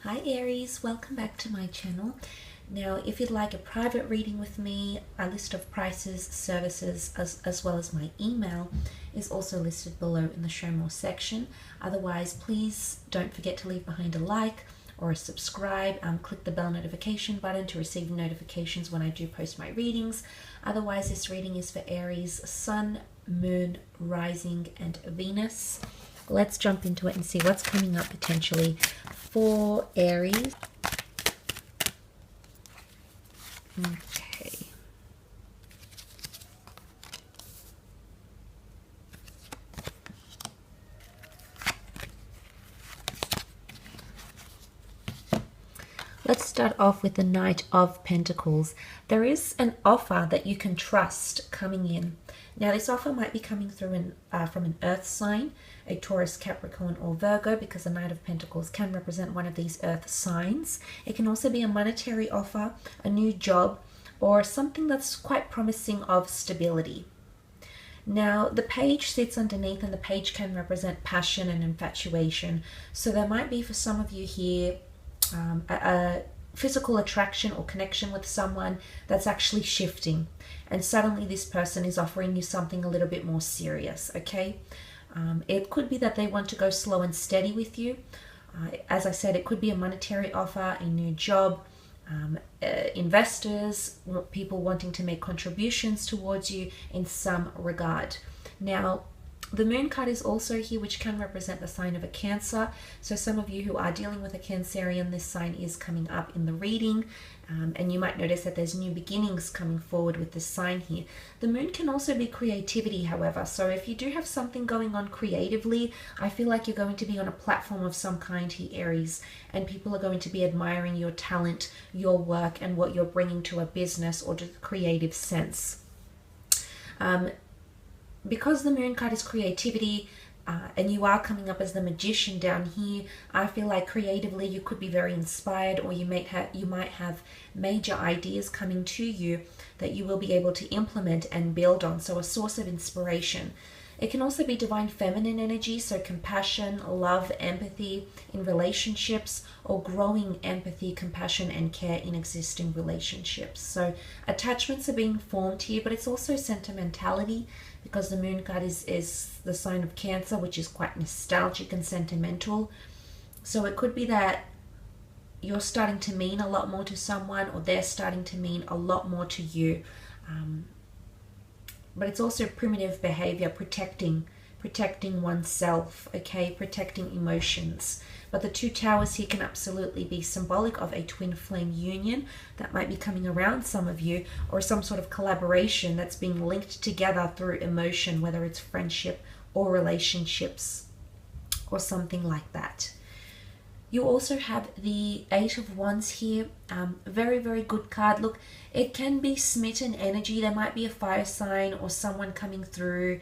Hi Aries, welcome back to my channel. Now if you'd like a private reading with me, a list of prices, services, as well as my email is also listed below in the show more section. Otherwise, please don't forget to leave behind a like or a subscribe. Click the bell notification button to receive notifications when I do post my readings. Otherwise, this reading is for Aries, Sun, Moon, Rising and Venus. Let's jump into it and see what's coming up potentially for Aries. Okay. Let's start off with the Knight of Pentacles. There is an offer that you can trust coming in. Now this offer might be coming through from an earth sign, a Taurus, Capricorn or Virgo, because the Knight of Pentacles can represent one of these earth signs. It can also be a monetary offer, a new job, or something that's quite promising of stability. Now the page sits underneath and the page can represent passion and infatuation. So there might be for some of you here a physical attraction or connection with someone that's actually shifting, and suddenly this person is offering you something a little bit more serious. Okay, it could be that they want to go slow and steady with you. As I said, it could be a monetary offer, a new job, investors, people wanting to make contributions towards you in some regard. Now the Moon card is also here, which can represent the sign of a Cancer. So some of you who are dealing with a Cancerian, this sign is coming up in the reading. And you might notice that there's new beginnings coming forward with this sign here. The Moon can also be creativity, however. So if you do have something going on creatively, I feel like you're going to be on a platform of some kind here, Aries. And people are going to be admiring your talent, your work, and what you're bringing to a business or to the creative sense. Because the Moon card is creativity, and you are coming up as the Magician down here, I feel like creatively you could be very inspired, or you might have major ideas coming to you that you will be able to implement and build on. So a source of inspiration. It can also be divine feminine energy, so compassion, love, empathy in relationships, or growing empathy, compassion, and care in existing relationships. So attachments are being formed here, but it's also sentimentality, because the Moon card is the sign of Cancer, which is quite nostalgic and sentimental. So it could be that you're starting to mean a lot more to someone, or they're starting to mean a lot more to you. But it's also primitive behavior, protecting oneself, okay, protecting emotions. But the two towers here can absolutely be symbolic of a twin flame union that might be coming around some of you, or some sort of collaboration that's being linked together through emotion, whether it's friendship or relationships or something like that. You also have the Eight of Wands here. Very, very good card. Look, it can be smitten energy. There might be a fire sign or someone coming through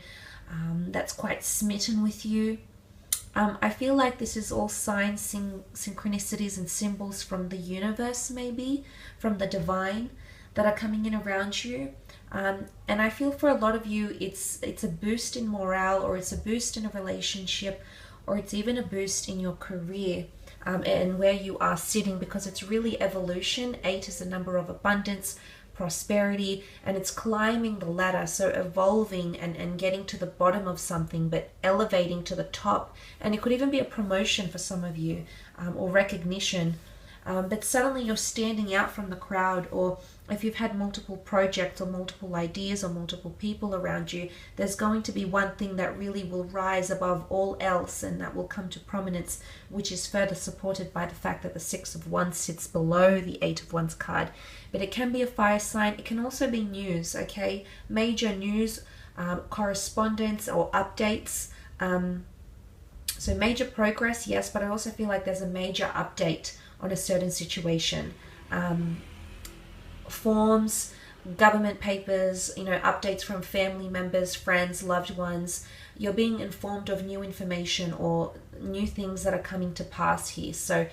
that's quite smitten with you. I feel like this is all signs, synchronicities and symbols from the universe, maybe from the divine, that are coming in around you. And I feel for a lot of you it's a boost in morale, or it's a boost in a relationship, or it's even a boost in your career. And where you are sitting, because it's really evolution. 8 is a number of abundance, prosperity, and it's climbing the ladder, so evolving and getting to the bottom of something, but elevating to the top. And it could even be a promotion for some of you, or recognition. But suddenly you're standing out from the crowd, or if you've had multiple projects or multiple ideas or multiple people around you, there's going to be one thing that really will rise above all else, and that will come to prominence, which is further supported by the fact that the Six of Wands sits below the Eight of Wands card. But it can be a fire sign. It can also be news, okay? Major news, correspondence or updates. So major progress, yes, but I also feel like there's a major update on a certain situation. Forms, government papers, updates from family members, friends, loved ones. You're being informed of new information or new things that are coming to pass here. So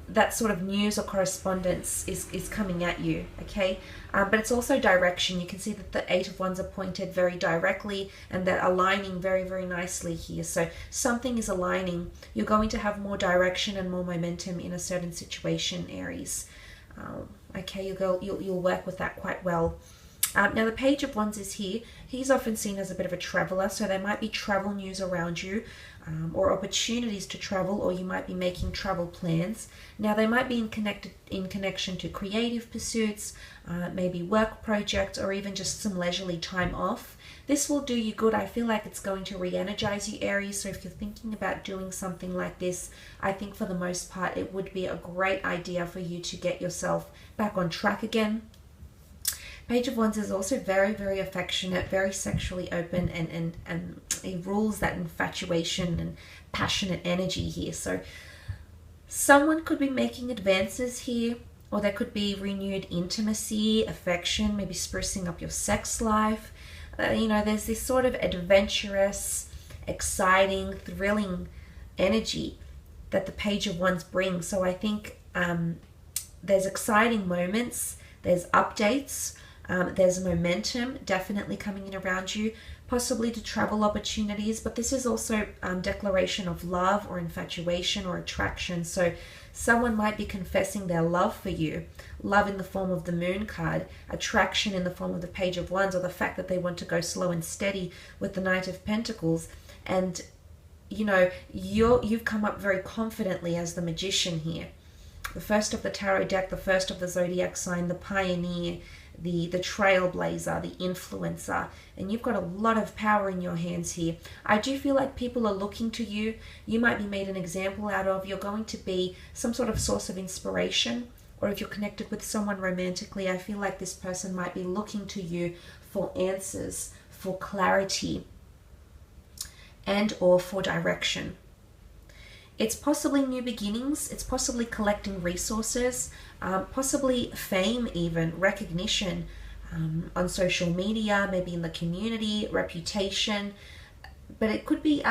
that sort of news or correspondence is coming at you, okay? But it's also direction. You can see that the Eight of Wands are pointed very directly, and they're aligning very, very nicely here. So something is aligning. You're going to have more direction and more momentum in a certain situation, Aries. Okay, you'll work with that quite well. Now the Page of Wands is here. He's often seen as a bit of a traveler, so there might be travel news around you, or opportunities to travel, or you might be making travel plans. Now they might be in connection to creative pursuits, maybe work projects, or even just some leisurely time off. This will do you good. I feel like it's going to re-energize you, Aries. So if you're thinking about doing something like this, I think for the most part it would be a great idea for you to get yourself back on track again. Page of Wands is also very, very affectionate, very sexually open, and it rules that infatuation and passionate energy here. So someone could be making advances here, or there could be renewed intimacy, affection, maybe sprucing up your sex life. There's this sort of adventurous, exciting, thrilling energy that the Page of Wands brings. So I think there's exciting moments, there's updates, there's momentum definitely coming in around you, possibly to travel opportunities, but this is also declaration of love or infatuation or attraction. So someone might be confessing their love for you, love in the form of the Moon card, attraction in the form of the Page of Wands, or the fact that they want to go slow and steady with the Knight of Pentacles. And you've come up very confidently as the Magician here, the first of the tarot deck, the first of the zodiac sign, the pioneer, the trailblazer, the influencer, and you've got a lot of power in your hands here. I do feel like people are looking to you. You might be made an example out of. You're going to be some sort of source of inspiration, or if you're connected with someone romantically, I feel like this person might be looking to you for answers, for clarity, and or for direction. It's possibly new beginnings, it's possibly collecting resources, possibly fame even, recognition on social media, maybe in the community, reputation, but it could be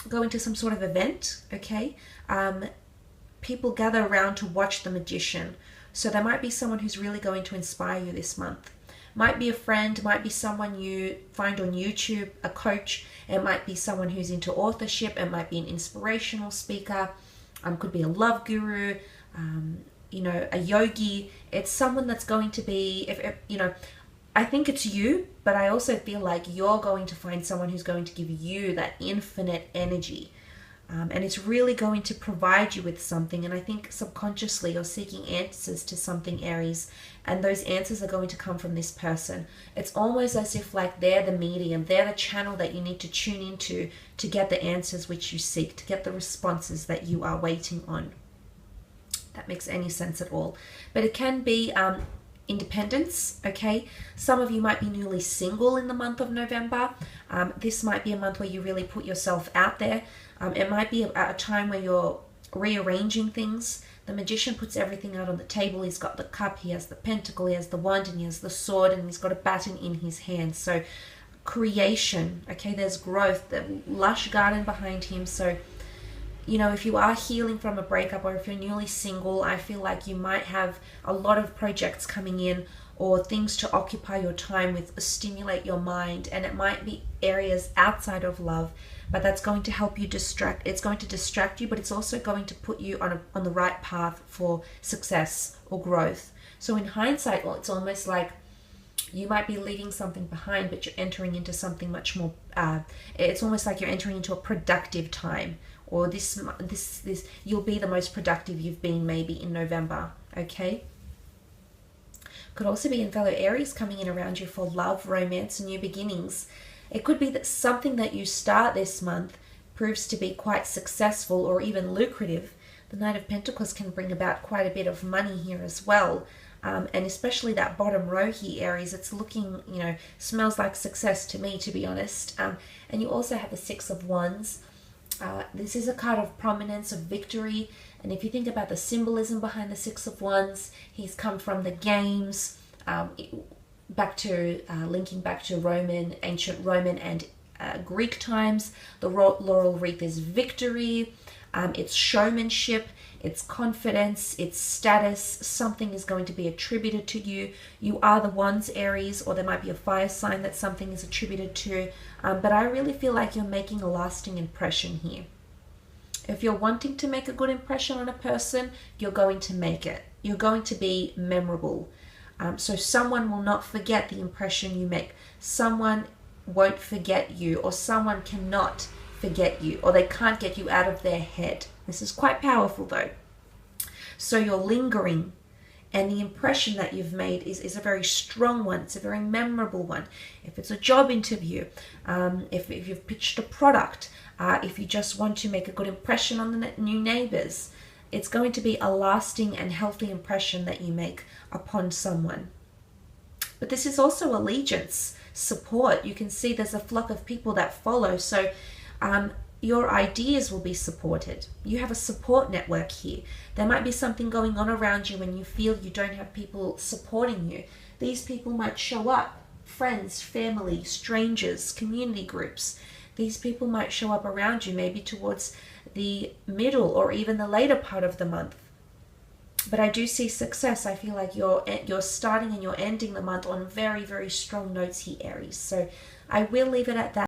going to some sort of event, okay? People gather around to watch the Magician, so there might be someone who's really going to inspire you this month. Might be a friend, might be someone you find on YouTube, a coach. It might be someone who's into authorship. It might be an inspirational speaker. Could be a love guru, a yogi. It's someone that's going to be, I think it's you, but I also feel like you're going to find someone who's going to give you that infinite energy. And it's really going to provide you with something. And I think subconsciously you're seeking answers to something, Aries. And those answers are going to come from this person. It's almost as if like they're the medium. They're the channel that you need to tune into to get the answers which you seek, to get the responses that you are waiting on. That makes any sense at all. But it can be independence, okay? Some of you might be newly single in the month of November. This might be a month where you really put yourself out there. It might be a time where you're rearranging things. The Magician puts everything out on the table. He's got the cup, he has the pentacle, he has the wand, and he has the sword, and he's got a baton in his hand. So creation, okay, there's growth, the lush garden behind him. So, if you are healing from a breakup, or if you're newly single, I feel like you might have a lot of projects coming in, or things to occupy your time with, stimulate your mind, and it might be areas outside of love, but that's going to help you distract. It's going to distract you, but it's also going to put you on the right path for success or growth. So in hindsight, well, it's almost like you might be leaving something behind, but you're entering into something much more, it's almost like you're entering into a productive time, or this you'll be the most productive you've been maybe in November, okay? Could also be in fellow Aries coming in around you for love, romance, and new beginnings. It could be that something that you start this month proves to be quite successful or even lucrative. The Knight of Pentacles can bring about quite a bit of money here as well. And especially that bottom row here, Aries, it's looking, smells like success to me, to be honest. And you also have the Six of Wands. This is a card of prominence, of victory. And if you think about the symbolism behind the Six of Wands, he's come from the games, linking back to ancient Roman and Greek times. The laurel wreath is victory. it's showmanship, it's confidence, it's status. Something is going to be attributed to you. You are the ones, Aries, or there might be a fire sign that something is attributed to. But I really feel like you're making a lasting impression here. If you're wanting to make a good impression on a person, you're going to make it. You're going to be memorable. So someone will not forget the impression you make. Someone won't forget you, or someone cannot forget you, or they can't get you out of their head. This is quite powerful though. So you're lingering, and the impression that you've made is a very strong one. It's a very memorable one. If it's a job interview, if you've pitched a product, if you just want to make a good impression on the new neighbors, it's going to be a lasting and healthy impression that you make upon someone. But this is also allegiance, support. You can see there's a flock of people that follow. So your ideas will be supported. You have a support network here. There might be something going on around you when you feel you don't have people supporting you. These people might show up, friends, family, strangers, community groups. These people might show up around you, maybe towards the middle or even the later part of the month. But I do see success. I feel like you're starting and you're ending the month on very, very strong notes here, Aries. So I will leave it at that.